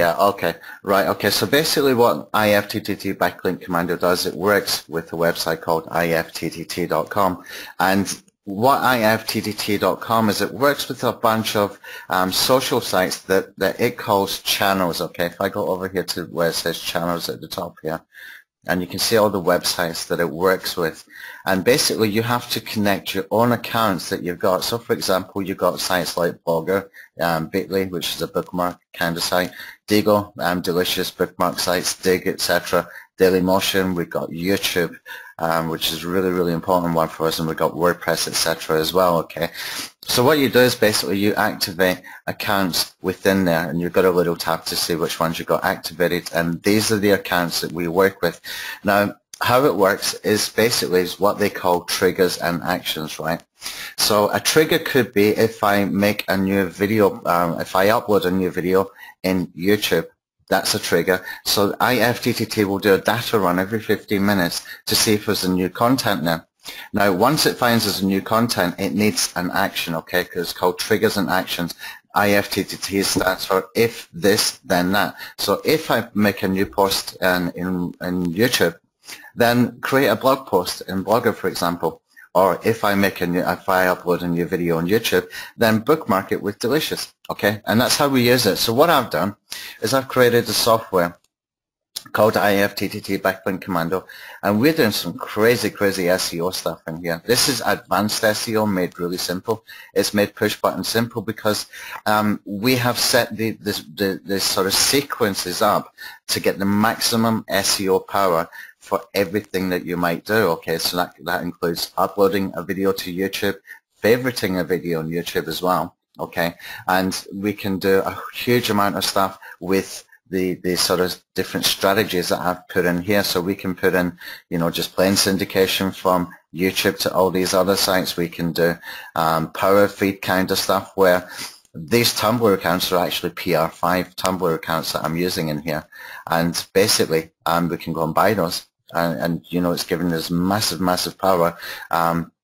Yeah, okay, right, okay. So basically what IFTTT Backlink Commando does, it works with a website called IFTTT.com. And what IFTTT.com is, it works with a bunch of social sites that it calls channels, okay? If I go over here to where it says channels at the top here, and you can see all the websites that it works with. And basically you have to connect your own accounts that you've got. So for example, you've got sites like Blogger, Bitly, which is a bookmark kind of site, Digo, delicious bookmark sites, Dig, etc. Dailymotion, we've got YouTube, which is a really, really important one for us, and we've got WordPress, etc. as well, okay? So what you do is basically you activate accounts within there, and you've got a little tab to see which ones you've got activated, and these are the accounts that we work with. Now, how it works is basically is what they call triggers and actions, right? So a trigger could be if I make a new video, if I upload a new video in YouTube, that's a trigger. So IFTTT will do a data run every 15 minutes to see if there's a new content there. Now, once it finds there's a new content, it needs an action, okay, because it's called triggers and actions. IFTTT stands for if this, then that. So if I make a new post in YouTube, then create a blog post in Blogger, for example. Or if I upload a new video on YouTube, then bookmark it with Delicious, okay? And that's how we use it. So what I've done is I've created a software called IFTTT Backlink Commando, and we're doing some crazy SEO stuff in here. This is advanced SEO made really simple. It's made push button simple because we have set the sort of sequences up to get the maximum SEO power for everything that you might do, okay? So that includes uploading a video to YouTube, favoriting a video on YouTube as well, okay? And we can do a huge amount of stuff with the sort of different strategies that I've put in here. So we can put in, you know, just plain syndication from YouTube to all these other sites. We can do power feed kind of stuff where these Tumblr accounts are actually PR5 Tumblr accounts that I'm using in here. And basically we can go and buy those. And you know, it's giving us massive power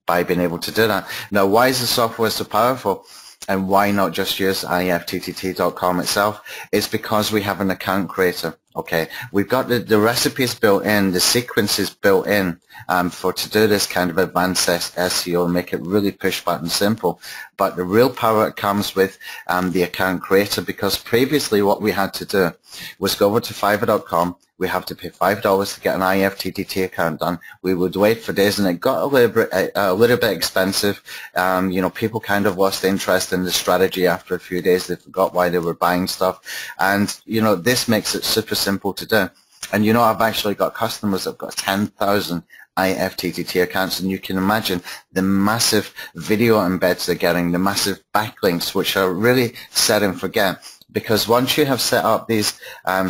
by being able to do that. Now, why is the software so powerful? And why not just use IFTTT.com itself? It's because we have an account creator, okay? We've got the recipes built in, the sequences built in to do this kind of advanced SEO, make it really push button simple. But the real power comes with the account creator, because previously what we had to do was go over to Fiverr.com. We have to pay $5 to get an IFTTT account done. We would wait for days, and it got a little bit expensive. You know, people kind of lost interest in the strategy after a few days. They forgot why they were buying stuff, and you know, this makes it super simple to do. And you know, I've actually got customers that've got 10,000 IFTTT accounts, and you can imagine the massive video embeds they're getting, the massive backlinks, which are really set and forget. Because once you have set up these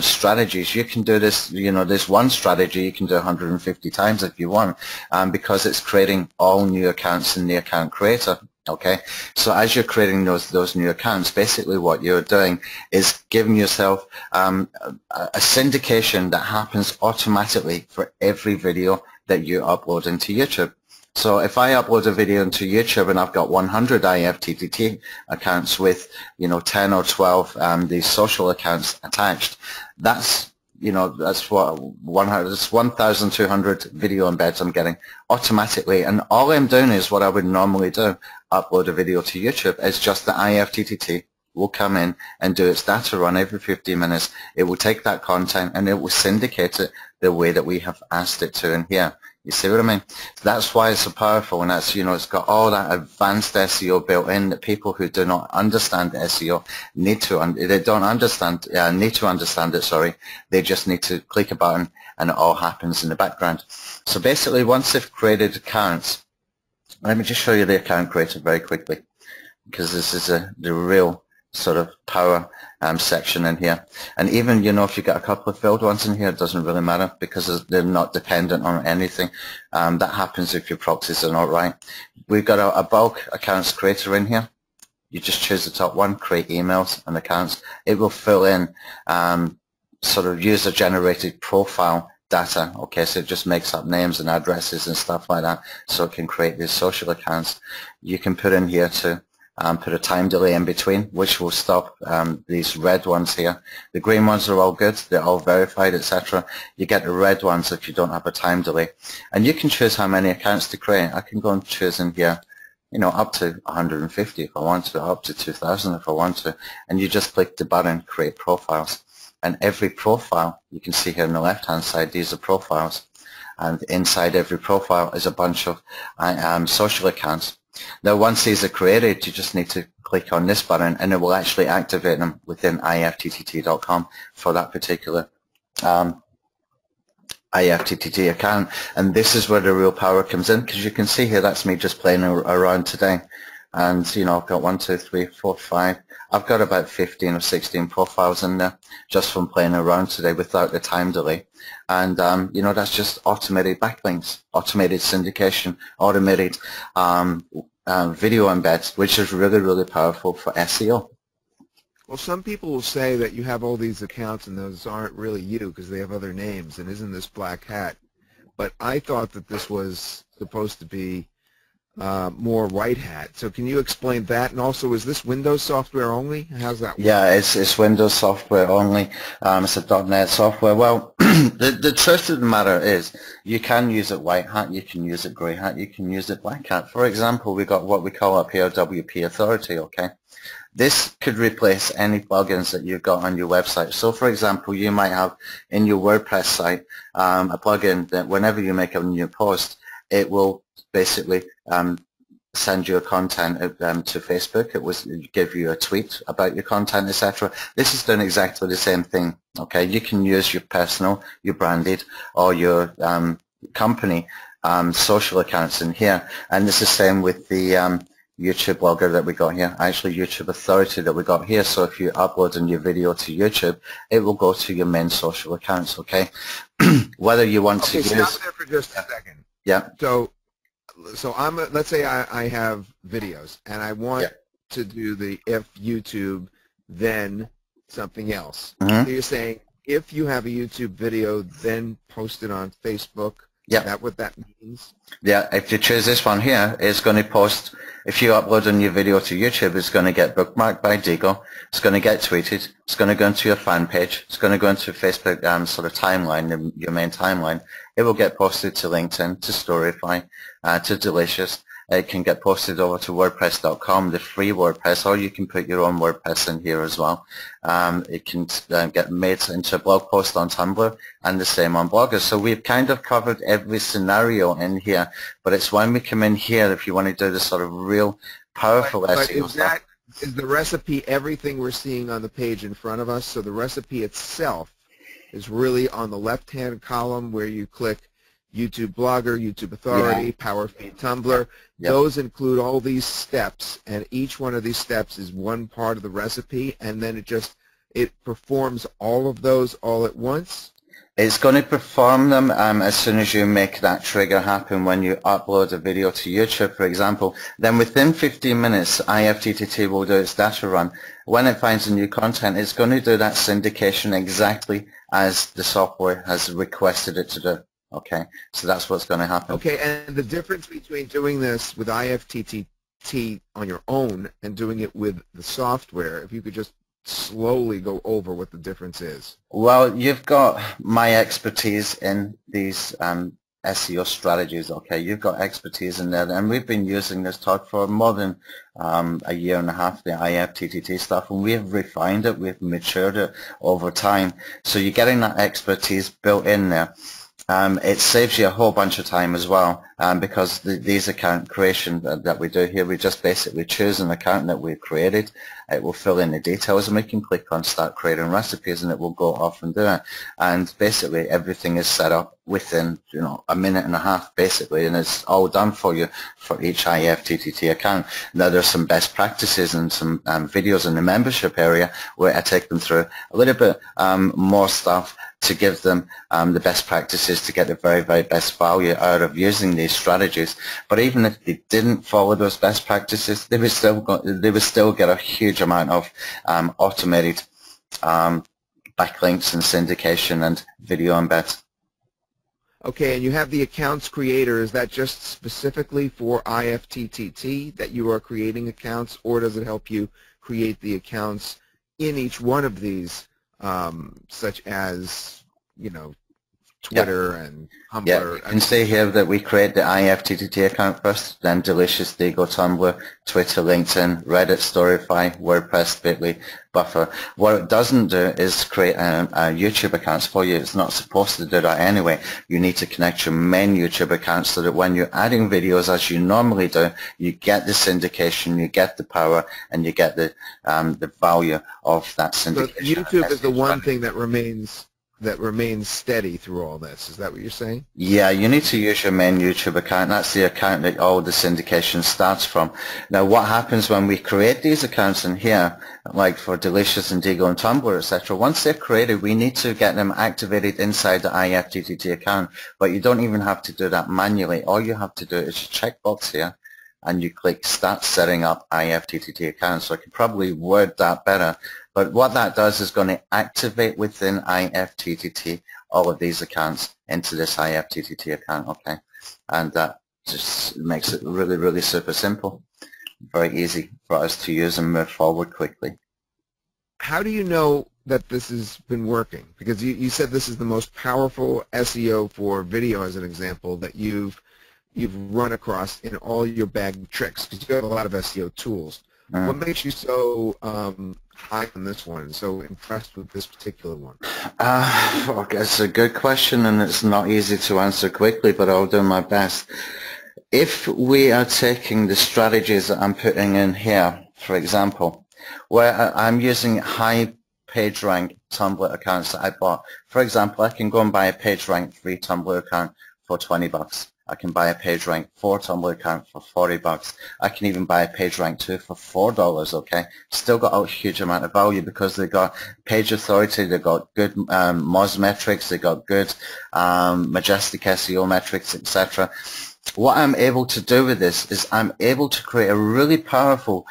strategies, you can do this, you know, this one strategy you can do 150 times if you want, because it's creating all new accounts in the account creator, okay? So as you're creating those new accounts, basically what you're doing is giving yourself a syndication that happens automatically for every video that you upload into YouTube. So if I upload a video into YouTube and I've got 100 IFTTT accounts with, you know, 10 or 12 these social accounts attached, that's, you know, that's what 1,200 video embeds I'm getting automatically. And all I'm doing is what I would normally do, upload a video to YouTube. It's just the IFTTT will come in and do its data run every 15 minutes. It will take that content and it will syndicate it the way that we have asked it to in here. You see what I mean? That's why it's so powerful, and that's, you know, it's got all that advanced SEO built in that people who do not understand SEO need to understand it, sorry. They just need to click a button and it all happens in the background. So basically, once they've created accounts, let me just show you the account creator very quickly, because this is the real sort of power section in here. And even, you know, if you got a couple of failed ones in here, it doesn't really matter because they're not dependent on anything. That happens if your proxies are not right. We've got a bulk accounts creator in here. You just choose the top one, create emails and accounts. It will fill in sort of user generated profile data, okay? So it just makes up names and addresses and stuff like that, so it can create these social accounts. You can put in here too put a time delay in between, which will stop these red ones here. The green ones are all good, they're all verified, etc. You get the red ones if you don't have a time delay. And you can choose how many accounts to create. I can go and choose in here, you know, up to 150 if I want to, up to 2,000 if I want to, and you just click the button, create profiles. And every profile, you can see here on the left-hand side, these are profiles. And inside every profile is a bunch of social accounts. Now, once these are created, you just need to click on this button, and it will actually activate them within IFTTT.com for that particular IFTTT account. And this is where the real power comes in, because you can see here, that's me just playing around today. And, you know, I've got 1, 2, 3, 4, 5. I've got about 15 or 16 profiles in there just from playing around today without the time delay. And, you know, that's just automated backlinks, automated syndication, automated video embeds, which is really, really powerful for SEO. Well, some people will say that you have all these accounts and those aren't really you because they have other names and isn't this black hat. But I thought that this was supposed to be more white hat. So can you explain that? And also, is this Windows software only? How's that work? Yeah, it's Windows software only. It's a .NET software. Well, the truth of the matter is you can use it white hat, you can use it grey hat, you can use it black hat. For example, we got what we call up here WP Authority, okay? This could replace any plugins that you've got on your website. So, for example, you might have in your WordPress site a plugin that whenever you make a new post, it will basically send your content to Facebook. It will give you a tweet about your content, etc. This is doing exactly the same thing. Okay, you can use your personal, your branded, or your company social accounts in here, and it's the same with the YouTube blogger that we got here, actually YouTube Authority that we got here. So if you upload a new video to YouTube, it will go to your main social accounts. Okay, whether you want to use. Stop there for just a second. Yeah. So let's say I have videos and I want to do the if YouTube then something else. So you're saying if you have a YouTube video then post it on Facebook. Yeah. Is that what that means? Yeah, if you choose this one here, it's going to post, if you upload a new video to YouTube, it's going to get bookmarked by Deagle, it's going to get tweeted, it's going to go into your fan page, it's going to go into Facebook sort of timeline, your main timeline. It will get posted to LinkedIn, to Storyfy, to Delicious. It can get posted over to WordPress.com, the free WordPress, or you can put your own WordPress in here as well. It can get made into a blog post on Tumblr and the same on Bloggers. So we've kind of covered every scenario in here, but it's when we come in here, if you want to do the sort of real powerful SEO stuff. Is the recipe everything we're seeing on the page in front of us? So the recipe itself is really on the left-hand column where you click YouTube Blogger, YouTube Authority, Power Feed Tumblr. Those include all these steps, and each one of these steps is one part of the recipe, and then it performs all of those all at once? It's going to perform them as soon as you make that trigger happen when you upload a video to YouTube, for example. Then within 15 minutes, IFTTT will do its data run. When it finds a new content, it's going to do that syndication exactly as the software has requested it to do. Okay, so that's what's going to happen. Okay, and the difference between doing this with IFTTT on your own and doing it with the software, if you could just slowly go over what the difference is. Well, you've got my expertise in these SEO strategies, okay? You've got expertise in there, and we've been using this talk for more than a year and a half, the IFTTT stuff, and we have refined it, we've matured it over time. So you're getting that expertise built in there. It saves you a whole bunch of time as well, because these account creation that we do here, we just basically choose an account that we've created. It will fill in the details, and we can click on Start Creating Recipes, and it will go off and do it. And basically, everything is set up within, you know, a minute and a half, basically, and it's all done for you for each IFTTT account. Now, there's some best practices and some videos in the membership area where I take them through a little bit more stuff to give them the best practices to get the very, very best value out of using these strategies. But even if they didn't follow those best practices, they would still get a huge amount of automated backlinks and syndication and video embeds. Okay, and you have the accounts creator. Is that just specifically for IFTTT that you are creating accounts, or does it help you create the accounts in each one of these, such as, you know, Twitter and Tumblr? Yeah, you can see here that we create the IFTTT account first, then Delicious, Digo, Tumblr, Twitter, LinkedIn, Reddit, Storyfy, WordPress, Bitly, Buffer. What it doesn't do is create a YouTube accounts for you. It's not supposed to do that anyway. You need to connect your main YouTube account so that when you're adding videos as you normally do, you get the syndication, you get the power, and you get the value of that syndication. So YouTube is the one thing that remains steady through all this. Is that what you're saying? Yeah, you need to use your main YouTube account. That's the account that all the syndication starts from. Now, what happens when we create these accounts in here, like for Delicious and Digo and Tumblr, etc., once they're created, we need to get them activated inside the IFTTT account. But you don't even have to do that manually. All you have to do is check box here, and you click Start Setting Up IFTTT Accounts. So I could probably word that better. But what that does is going to activate within IFTTT all of these accounts into this IFTTT account, okay? And that just makes it really, really super simple. Very easy for us to use and move forward quickly. How do you know that this has been working? Because you said this is the most powerful SEO for video, as an example, that you've run across in all your bag of tricks, because you have a lot of SEO tools. What makes you so high on this one, so impressed with this particular one? It's a good question, and it's not easy to answer quickly, but I'll do my best. If we are taking the strategies that I'm putting in here, for example, where I'm using high page rank Tumblr accounts that I bought. For example, I can go and buy a page rank free Tumblr account for $20. I can buy a PageRank 4 Tumblr account for $40. I can even buy a PageRank 2 for $4, okay? Still got a huge amount of value because they got page authority, they got good Moz metrics, they got good majestic SEO metrics, etc. What I'm able to do with this is I'm able to create a really powerful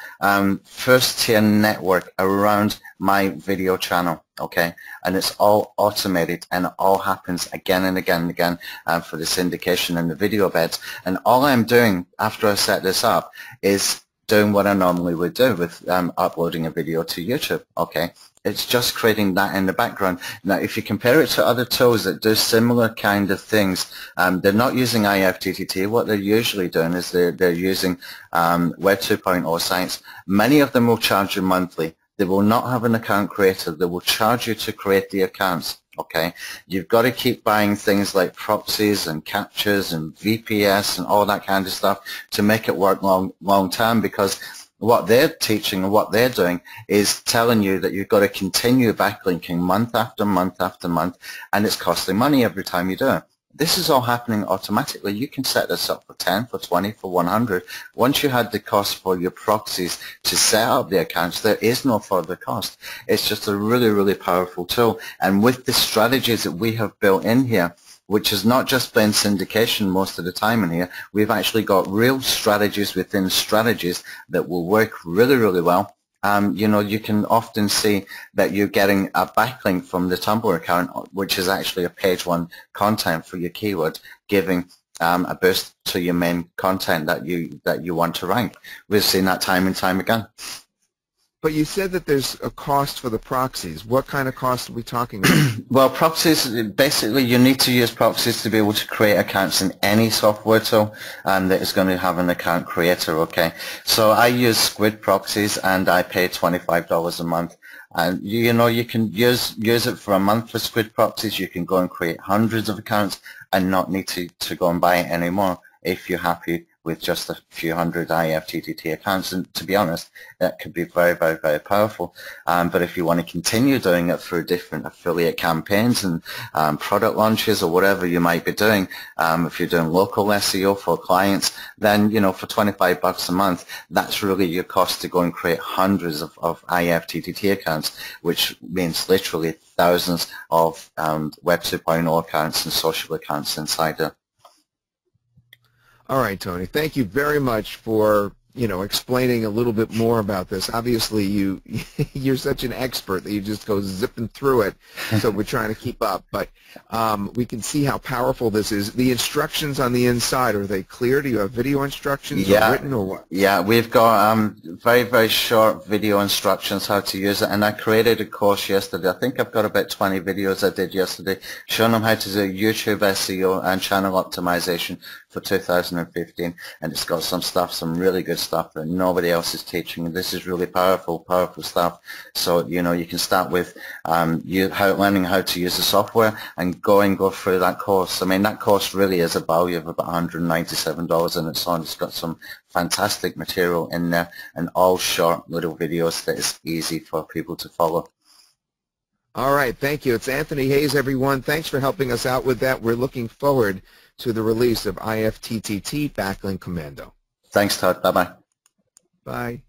first-tier network around my video channel, okay? And it's all automated, and it all happens again and again and again for the syndication and the video beds. And all I'm doing after I set this up is doing what I normally would do with uploading a video to YouTube, okay? It's just creating that in the background. Now, if you compare it to other tools that do similar kind of things, they're not using IFTTT. What they're usually doing is they're using Web 2.0 sites. Many of them will charge you monthly. They will not have an account creator. They will charge you to create the accounts. Okay, you've got to keep buying things like proxies and captures and VPS and all that kind of stuff to make it work long term, because what they're teaching and what they're doing is telling you that you've got to continue backlinking month after month after month, and it's costing money every time you do it. This is all happening automatically. You can set this up for 10, for 20, for 100. Once you had the cost for your proxies to set up the accounts, there is no further cost. It's just a really, really powerful tool. And with the strategies that we have built in here, which has not just been syndication most of the time in here, we've actually got real strategies within strategies that will work really, really well. You know, you can often see that you're getting a backlink from the Tumblr account, which is actually a page one content for your keyword, giving a boost to your main content that you want to rank. We've seen that time and time again. But you said that there's a cost for the proxies. What kind of cost are we talking about? Well, proxies, basically you need to use proxies to be able to create accounts in any software tool that is going to have an account creator, okay? So I use Squid proxies, and I pay $25 a month. And you know, you can use it for a month for Squid proxies. You can go and create hundreds of accounts and not need to go and buy it anymore if you're happy with just a few hundred IFTTT accounts. And to be honest, that could be very, very, very powerful. But if you want to continue doing it through different affiliate campaigns and product launches or whatever you might be doing, if you're doing local SEO for clients, then, you know, for $25 a month, that's really your cost to go and create hundreds of IFTTT accounts, which means literally thousands of Web 2.0 accounts and social accounts inside it. All right, Tony. Thank you very much for explaining a little bit more about this. Obviously, you're such an expert that you just go zipping through it, so we're trying to keep up. But we can see how powerful this is. The instructions on the inside, are they clear? Do you have video instructions or written or what? Yeah, we've got very, very short video instructions how to use it, and I created a course yesterday. I think I've got about 20 videos I did yesterday showing them how to do YouTube SEO and channel optimization for 2015, and it's got some really good stuff that nobody else is teaching. This is really powerful stuff. So you can start with learning how to use the software and go through that course. I mean, that course really is a value of about $197 and it's on. It's got some fantastic material in there and all short little videos that is easy for people to follow. All right, thank you. It's Anthony Hayes, everyone. Thanks for helping us out with that. We're looking forward to the release of IFTTT Backlink Commando. Thanks, Todd. Bye-bye. Bye.